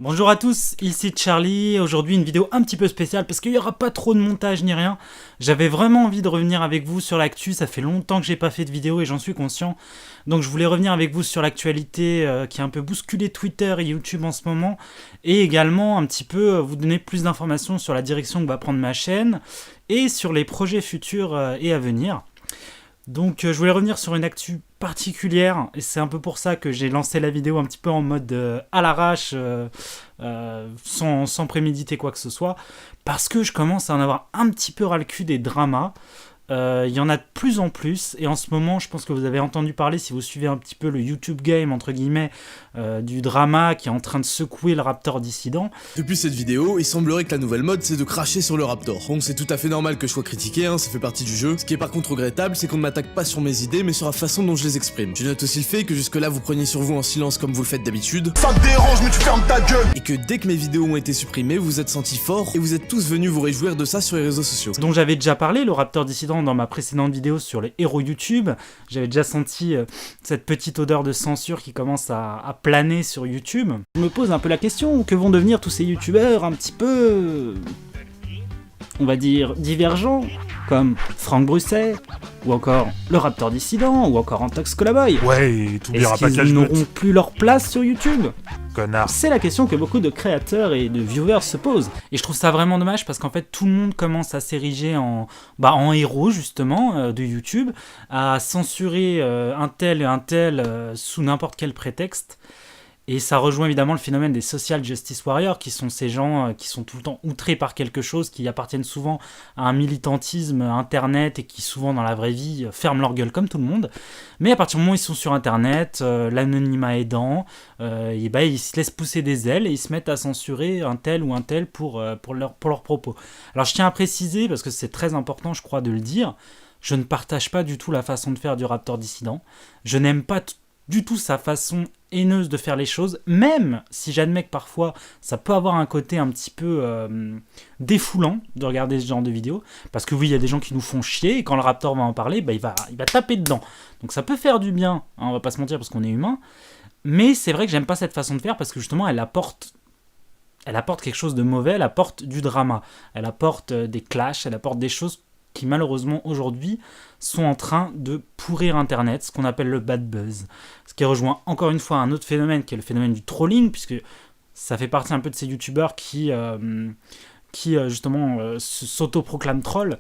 Bonjour à tous, ici Charlie. Aujourd'hui une vidéo un petit peu spéciale parce qu'il n'y aura pas trop de montage ni rien. J'avais vraiment envie de revenir avec vous sur l'actu, ça fait longtemps que j'ai pas fait de vidéo et j'en suis conscient. Donc je voulais revenir avec vous sur l'actualité qui a un peu bousculé Twitter et YouTube en ce moment. Et également un petit peu vous donner plus d'informations sur la direction que va prendre ma chaîne et sur les projets futurs et à venir. Donc je voulais revenir sur une actu particulière et c'est un peu pour ça que j'ai lancé la vidéo un petit peu en mode à l'arrache, sans préméditer quoi que ce soit, parce que je commence à en avoir un petit peu ras le cul des dramas. Il y en a de plus en plus et en ce moment je pense que vous avez entendu parler, si vous suivez un petit peu le YouTube game entre guillemets, du drama qui est en train de secouer le Raptor dissident. Depuis cette vidéo, il semblerait que la nouvelle mode c'est de cracher sur le Raptor. Bon, c'est tout à fait normal que je sois critiqué, ça fait partie du jeu. Ce qui est par contre regrettable, c'est qu'on ne m'attaque pas sur mes idées mais sur la façon dont je les exprime. Je note aussi le fait que jusque là vous preniez sur vous en silence comme vous le faites d'habitude. Ça te dérange mais tu fermes ta gueule. Et que dès que mes vidéos ont été supprimées, vous êtes sentis forts et vous êtes tous venus vous réjouir de ça sur les réseaux sociaux. Dont j'avais déjà parlé, le Raptor dissident, dans ma précédente vidéo sur les héros YouTube. J'avais déjà senti cette petite odeur de censure qui commence à planer sur YouTube. Je me pose un peu la question, que vont devenir tous ces youtubeurs un petit peu, on va dire, divergents, comme Franck Brusset, ou encore le Raptor dissident, ou encore Antox Colaboy. Ouais, t'oublieras pas Est-ce qu'ils n'auront plus leur place sur YouTube ? connard. C'est la question que beaucoup de créateurs et de viewers se posent. Et je trouve ça vraiment dommage parce qu'en fait tout le monde commence à s'ériger en héros justement de YouTube, à censurer un tel et un tel sous n'importe quel prétexte. Et ça rejoint évidemment le phénomène des social justice warriors, qui sont ces gens qui sont tout le temps outrés par quelque chose, qui appartiennent souvent à un militantisme internet et qui souvent dans la vraie vie ferment leur gueule comme tout le monde. Mais à partir du moment où ils sont sur internet, l'anonymat aidant, ils se laissent pousser des ailes et ils se mettent à censurer un tel ou un tel pour leurs propos. Alors je tiens à préciser, parce que c'est très important je crois de le dire, je ne partage pas du tout la façon de faire du Raptor dissident. Je n'aime pas du tout sa façon haineuse de faire les choses, même si j'admets que parfois ça peut avoir un côté un petit peu défoulant de regarder ce genre de vidéos, parce que oui, il y a des gens qui nous font chier, et quand le Raptor va en parler, il va taper dedans. Donc ça peut faire du bien, on va pas se mentir, parce qu'on est humain, mais c'est vrai que j'aime pas cette façon de faire, parce que justement elle apporte quelque chose de mauvais, elle apporte du drama, elle apporte des clashs, elle apporte des choses qui malheureusement aujourd'hui sont en train de pourrir internet, ce qu'on appelle le bad buzz. Ce qui rejoint encore une fois un autre phénomène qui est le phénomène du trolling, puisque ça fait partie un peu de ces youtubeurs qui justement s'autoproclament trolls.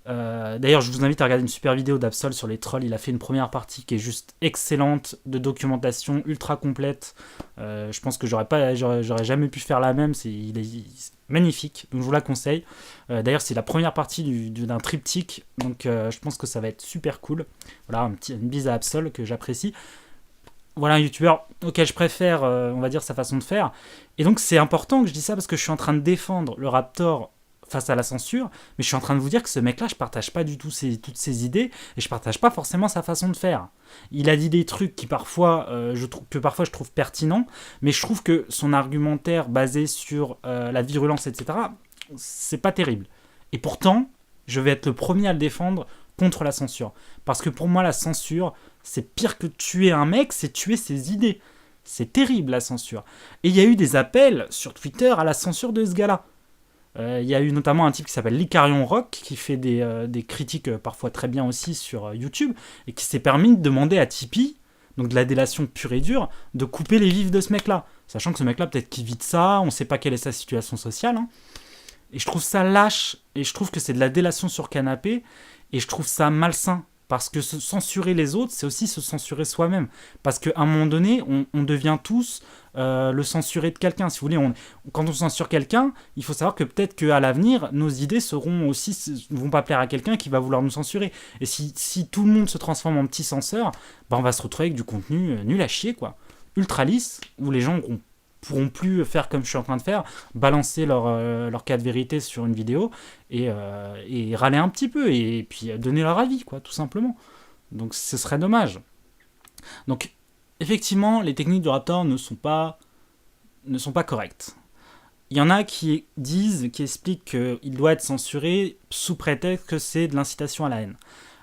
D'ailleurs je vous invite à regarder une super vidéo d'Absol sur les trolls. Il a fait une première partie qui est juste excellente, de documentation ultra complète. Je pense que j'aurais jamais pu faire la même. Il est magnifique, donc je vous la conseille. D'ailleurs c'est la première partie d'un triptyque, donc je pense que ça va être super cool. Voilà, une bise à Absol que j'apprécie. Voilà un youtubeur auquel je préfère, on va dire, sa façon de faire. Et donc c'est important que je dise ça parce que je suis en train de défendre le Raptor face à la censure, mais je suis en train de vous dire que ce mec-là, je partage pas du tout toutes ses idées, et je partage pas forcément sa façon de faire. Il a dit des trucs qui parfois, je trouve pertinents, mais je trouve que son argumentaire basé sur la virulence, etc., c'est pas terrible. Et pourtant, je vais être le premier à le défendre contre la censure. Parce que pour moi, la censure, c'est pire que tuer un mec, c'est tuer ses idées. C'est terrible, la censure. Et il y a eu des appels sur Twitter à la censure de ce gars-là. Il y a eu notamment un type qui s'appelle Licarion Rock qui fait des critiques parfois très bien aussi sur YouTube et qui s'est permis de demander à Tipeee, donc de la délation pure et dure, de couper les vifs de ce mec-là. Sachant que ce mec-là, peut-être qu'il vit de ça, on ne sait pas quelle est sa situation sociale. Et je trouve ça lâche et je trouve que c'est de la délation sur canapé et je trouve ça malsain. Parce que censurer les autres, c'est aussi se censurer soi-même. Parce qu'à un moment donné, on devient tous le censuré de quelqu'un. Si vous voulez, quand on censure quelqu'un, il faut savoir que peut-être qu'à l'avenir, nos idées vont pas plaire à quelqu'un qui va vouloir nous censurer. Et si tout le monde se transforme en petit censeur, on va se retrouver avec du contenu nul à chier, quoi. Ultra lisse, où les gens pourront plus faire comme je suis en train de faire, balancer leur cas de vérité sur une vidéo et râler un petit peu et puis donner leur avis, quoi, tout simplement. Donc ce serait dommage. Donc effectivement, les techniques du Raptor ne sont pas correctes. Il y en a qui expliquent qu'il doit être censuré sous prétexte que c'est de l'incitation à la haine.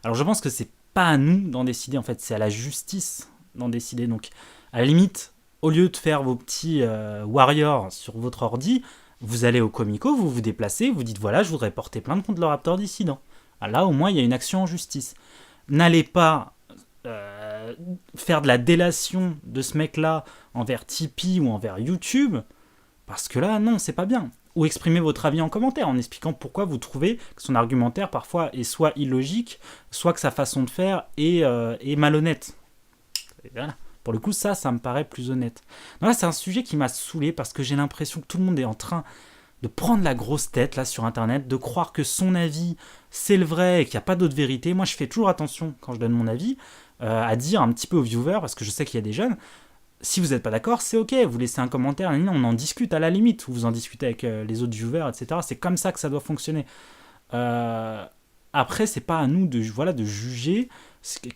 Alors je pense que c'est pas à nous d'en décider, en fait, c'est à la justice d'en décider. Donc à la limite, au lieu de faire vos petits warriors sur votre ordi, vous allez au Comico, vous vous déplacez, vous dites voilà, je voudrais porter plainte contre le Raptor dissident. Là, au moins, il y a une action en justice. N'allez pas faire de la délation de ce mec-là envers Tipeee ou envers YouTube, parce que là, non, c'est pas bien. Ou exprimer votre avis en commentaire en expliquant pourquoi vous trouvez que son argumentaire parfois est soit illogique, soit que sa façon de faire est malhonnête. Et voilà. Pour le coup, ça me paraît plus honnête. Donc là, c'est un sujet qui m'a saoulé parce que j'ai l'impression que tout le monde est en train de prendre la grosse tête là sur Internet, de croire que son avis, c'est le vrai et qu'il n'y a pas d'autre vérité. Moi, je fais toujours attention quand je donne mon avis à dire un petit peu aux viewers, parce que je sais qu'il y a des jeunes, si vous n'êtes pas d'accord, c'est ok, vous laissez un commentaire, on en discute à la limite, ou vous en discutez avec les autres viewers, etc. C'est comme ça que ça doit fonctionner. Après, c'est pas à nous de juger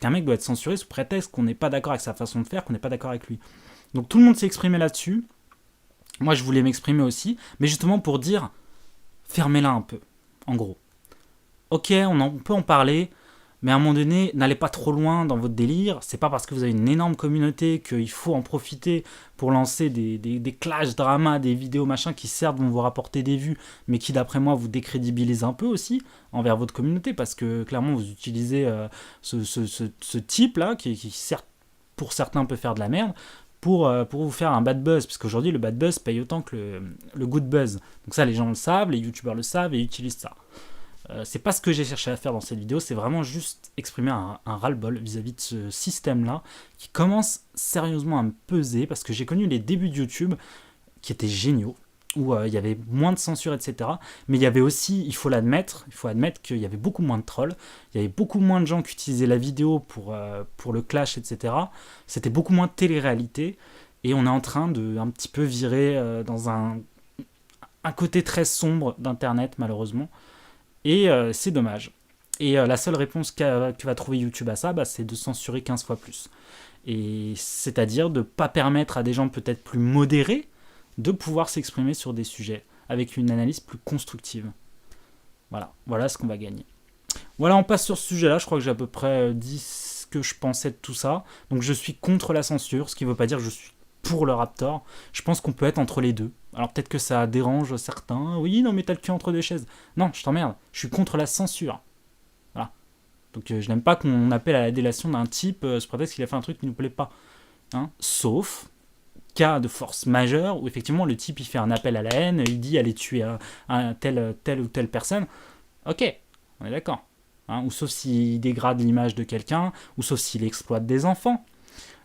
qu'un mec doit être censuré sous prétexte qu'on n'est pas d'accord avec sa façon de faire, qu'on n'est pas d'accord avec lui. Donc tout le monde s'est exprimé là-dessus. Moi, je voulais m'exprimer aussi, mais justement pour dire, fermez-la un peu, en gros. Ok, on peut en parler, mais à un moment donné, n'allez pas trop loin dans votre délire. C'est pas parce que vous avez une énorme communauté qu'il faut en profiter pour lancer des clashs, dramas, des vidéos machin qui certes vont vous rapporter des vues, mais qui d'après moi vous décrédibilisent un peu aussi envers votre communauté, parce que clairement vous utilisez ce type-là, qui certes pour certains peut faire de la merde, pour vous faire un bad buzz, parce qu'aujourd'hui le bad buzz paye autant que le good buzz. Donc ça, les gens le savent, les youtubeurs le savent et utilisent ça. C'est pas ce que j'ai cherché à faire dans cette vidéo, c'est vraiment juste exprimer un ras-le-bol vis-à-vis de ce système-là qui commence sérieusement à me peser, parce que j'ai connu les débuts de YouTube qui étaient géniaux, où il y avait moins de censure, etc. Mais il y avait aussi, il faut admettre qu'il y avait beaucoup moins de trolls, il y avait beaucoup moins de gens qui utilisaient la vidéo pour le clash, etc. C'était beaucoup moins de télé-réalité, et on est en train de un petit peu virer dans un côté très sombre d'Internet, malheureusement. Et c'est dommage. Et la seule réponse que va trouver YouTube à ça, c'est de censurer 15 fois plus. Et c'est-à-dire de ne pas permettre à des gens peut-être plus modérés de pouvoir s'exprimer sur des sujets avec une analyse plus constructive. Voilà ce qu'on va gagner. Voilà, on passe sur ce sujet-là. Je crois que j'ai à peu près dit ce que je pensais de tout ça. Donc je suis contre la censure, ce qui ne veut pas dire que je suis pour le Raptor. Je pense qu'on peut être entre les deux. Alors peut-être que ça dérange certains. Oui, non, mais t'as le cul entre deux chaises. Non, je t'emmerde. Je suis contre la censure. Voilà. Donc je n'aime pas qu'on appelle à la délation d'un type sous prétexte qu'il a fait un truc qui ne nous plaît pas. Sauf cas de force majeure où effectivement le type il fait un appel à la haine, il dit aller tuer telle ou telle personne. Ok, on est d'accord. Ou sauf s'il dégrade l'image de quelqu'un, ou sauf s'il exploite des enfants,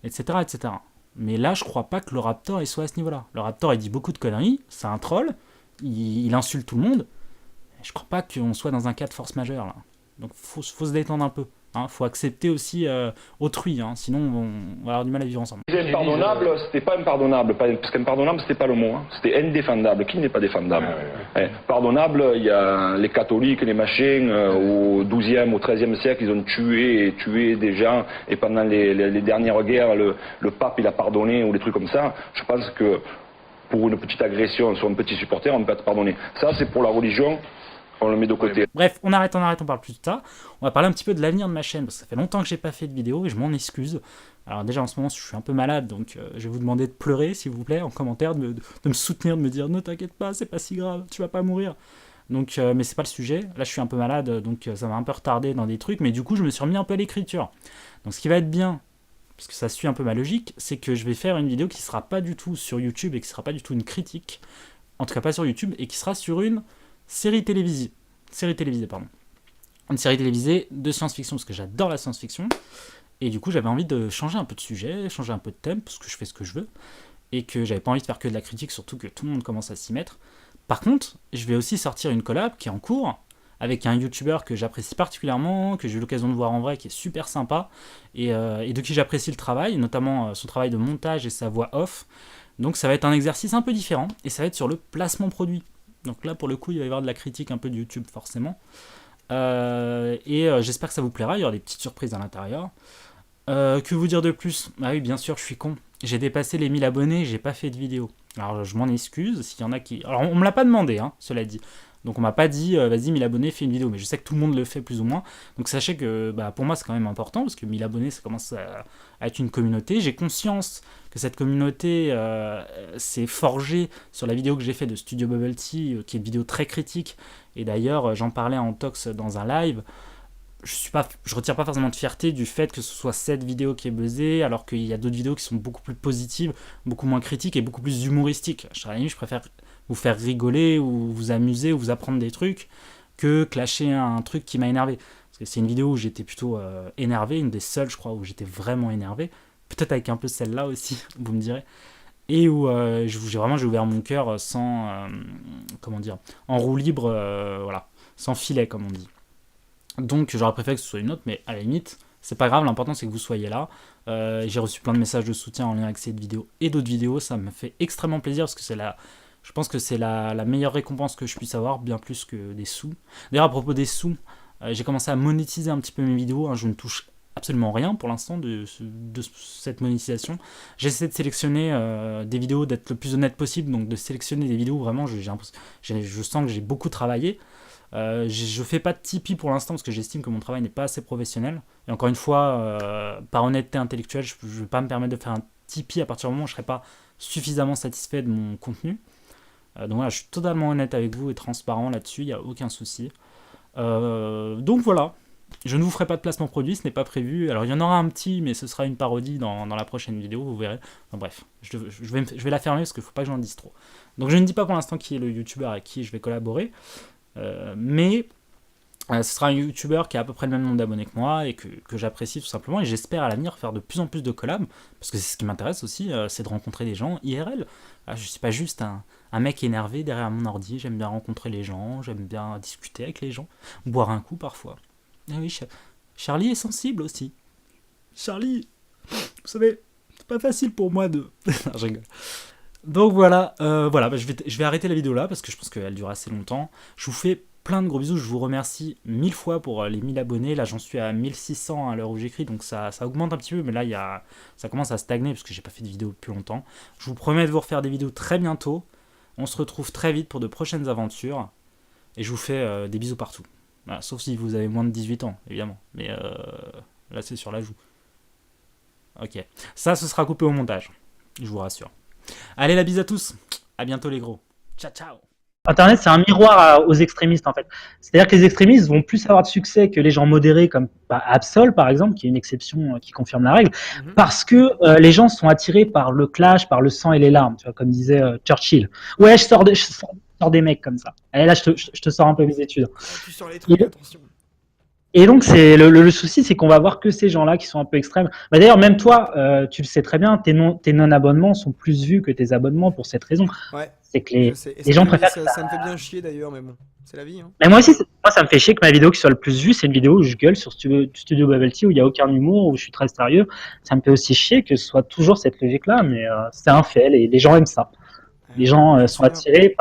etc., etc. Mais là, je crois pas que le Raptor il soit à ce niveau-là. Le Raptor, il dit beaucoup de conneries, c'est un troll, il insulte tout le monde. Je crois pas qu'on soit dans un cas de force majeure, là. Donc, faut se détendre un peu. Faut accepter aussi autrui, sinon on va avoir du mal à vivre ensemble. Impardonnable, c'était pas impardonnable, parce qu'impardonnable, c'était pas le mot, c'était indéfendable. Qui n'est pas défendable? Pardonnable, il y a les catholiques, les machins, au XIIe, au XIIIe siècle, ils ont tué des gens, et pendant les dernières guerres, le pape, il a pardonné, ou des trucs comme ça. Je pense que pour une petite agression sur un petit supporter, on peut être pardonné. Ça, c'est pour la religion. On le met de côté. Bref, on arrête, on parle plus de ça. On va parler un petit peu de l'avenir de ma chaîne, parce que ça fait longtemps que j'ai pas fait de vidéo et je m'en excuse. Alors déjà en ce moment je suis un peu malade, donc je vais vous demander de pleurer s'il vous plaît en commentaire, de me soutenir, de me dire ne t'inquiète pas, c'est pas si grave, tu vas pas mourir. Donc, mais c'est pas le sujet, là je suis un peu malade, donc ça m'a un peu retardé dans des trucs, mais du coup je me suis remis un peu à l'écriture. Donc ce qui va être bien, parce que ça suit un peu ma logique, c'est que je vais faire une vidéo qui sera pas du tout sur YouTube et qui sera pas du tout une critique, en tout cas pas sur YouTube, et qui sera sur une série télévisée, une série télévisée de science-fiction, parce que j'adore la science-fiction, et du coup j'avais envie de changer un peu de sujet, changer un peu de thème, parce que je fais ce que je veux, et que j'avais pas envie de faire que de la critique, surtout que tout le monde commence à s'y mettre. Par contre, je vais aussi sortir une collab qui est en cours, avec un youtubeur que j'apprécie particulièrement, que j'ai eu l'occasion de voir en vrai, qui est super sympa, et de qui j'apprécie le travail, notamment son travail de montage et sa voix off. Donc ça va être un exercice un peu différent, et ça va être sur le placement produit. Donc là, pour le coup, il va y avoir de la critique un peu de YouTube, forcément. J'espère que ça vous plaira, il y aura des petites surprises à l'intérieur. Que vous dire de plus? Ah oui, bien sûr, je suis con. J'ai dépassé les 1000 abonnés, j'ai pas fait de vidéo. Alors je m'en excuse, s'il y en a qui... Alors on me l'a pas demandé, cela dit. Donc on m'a pas dit, vas-y 1000 abonnés, fais une vidéo. Mais je sais que tout le monde le fait plus ou moins. Donc sachez que pour moi c'est quand même important, parce que 1000 abonnés ça commence à être une communauté. J'ai conscience que que cette communauté s'est forgée sur la vidéo que j'ai fait de Studio Bubble Tea, qui est une vidéo très critique. Et d'ailleurs, j'en parlais en talks dans un live. Je retire pas forcément de fierté du fait que ce soit cette vidéo qui est buzzée, alors qu'il y a d'autres vidéos qui sont beaucoup plus positives, beaucoup moins critiques et beaucoup plus humoristiques. À la limite, je préfère vous faire rigoler ou vous amuser ou vous apprendre des trucs que clasher un truc qui m'a énervé. Parce que c'est une vidéo où j'étais plutôt énervé, une des seules, je crois, où j'étais vraiment énervé. Peut-être avec un peu celle-là aussi, vous me direz. Et où j'ai ouvert mon cœur sans, en roue libre, voilà, sans filet, comme on dit. Donc j'aurais préféré que ce soit une autre, mais à la limite, c'est pas grave, l'important c'est que vous soyez là. J'ai reçu plein de messages de soutien en lien avec cette vidéo et d'autres vidéos, ça me fait extrêmement plaisir parce que je pense que c'est la meilleure récompense que je puisse avoir, bien plus que des sous. D'ailleurs, à propos des sous, j'ai commencé à monétiser un petit peu mes vidéos, je ne touche absolument rien pour l'instant de cette monétisation. J'essaie de sélectionner des vidéos, d'être le plus honnête possible, donc de sélectionner des vidéos vraiment, je sens que j'ai beaucoup travaillé. Je fais pas de Tipeee pour l'instant parce que j'estime que mon travail n'est pas assez professionnel. Et encore une fois, par honnêteté intellectuelle, je ne vais pas me permettre de faire un Tipeee à partir du moment où je ne serai pas suffisamment satisfait de mon contenu. Donc voilà, je suis totalement honnête avec vous et transparent là-dessus, il n'y a aucun souci. Donc voilà, je ne vous ferai pas de placement produit, ce n'est pas prévu. Alors il y en aura un petit, mais ce sera une parodie dans la prochaine vidéo, vous verrez. Enfin, bref, je vais la fermer parce qu'il ne faut pas que j'en dise trop. Donc je ne dis pas pour l'instant qui est le youtubeur avec qui je vais collaborer. Mais ce sera un youtubeur qui a à peu près le même nombre d'abonnés que moi et que j'apprécie tout simplement, et j'espère à l'avenir faire de plus en plus de collabs parce que c'est ce qui m'intéresse aussi, c'est de rencontrer des gens IRL. Je suis pas juste un mec énervé derrière mon ordi, j'aime bien rencontrer les gens, j'aime bien discuter avec les gens, boire un coup parfois. Ah oui, Charlie est sensible aussi. Charlie, vous savez, c'est pas facile pour moi de... Non, je rigole. Donc voilà, je vais arrêter la vidéo là parce que je pense qu'elle dure assez longtemps. Je vous fais plein de gros bisous, je vous remercie 1000 fois pour les 1000 abonnés. Là j'en suis à 1600 à l'heure où j'écris, donc ça augmente un petit peu, mais là ça commence à stagner parce que j'ai pas fait de vidéo depuis longtemps. Je vous promets de vous refaire des vidéos très bientôt. On se retrouve très vite pour de prochaines aventures. Et je vous fais des bisous partout. Voilà, sauf si vous avez moins de 18 ans, évidemment. Mais là c'est sur la joue. Ok, ça ce sera coupé au montage, je vous rassure. Allez, la bise à tous. À bientôt les gros. Ciao, ciao. Internet, c'est un miroir aux extrémistes en fait. C'est-à-dire que les extrémistes vont plus avoir de succès que les gens modérés comme Absol par exemple, qui est une exception qui confirme la règle, parce que les gens sont attirés par le clash, par le sang et les larmes, tu vois, comme disait Churchill. Ouais, je sors des mecs comme ça. Allez, là, je te sors un peu mes études. Tu sors les trucs, attention. Et donc, c'est le souci, c'est qu'on va voir que ces gens-là qui sont un peu extrêmes. Bah, d'ailleurs, même toi, tu le sais très bien, tes non-abonnements sont plus vus que tes abonnements pour cette raison. Ouais. C'est que les gens préfèrent. Ça me fait bien chier d'ailleurs, mais bon, c'est la vie. Hein. Mais moi aussi, ça me fait chier que ma vidéo qui soit le plus vue, c'est une vidéo où je gueule sur Studio Bubble Tea, où il n'y a aucun humour, où je suis très sérieux. Ça me fait aussi chier que ce soit toujours cette logique-là, mais c'est un fait, les gens aiment ça. Les gens sont attirés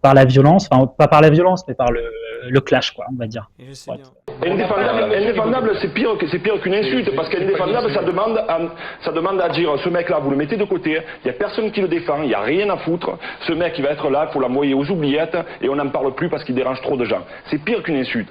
par la violence, enfin pas par la violence, mais par le clash, quoi, on va dire. Et je sais bien. Indéfendable, c'est pire qu'une insulte, parce qu'indéfendable, ça demande à dire, ce mec-là, vous le mettez de côté, il n'y a personne qui le défend, il n'y a rien à foutre, ce mec, il va être là, il faut l'envoyer aux oubliettes, et on n'en parle plus parce qu'il dérange trop de gens. C'est pire qu'une insulte.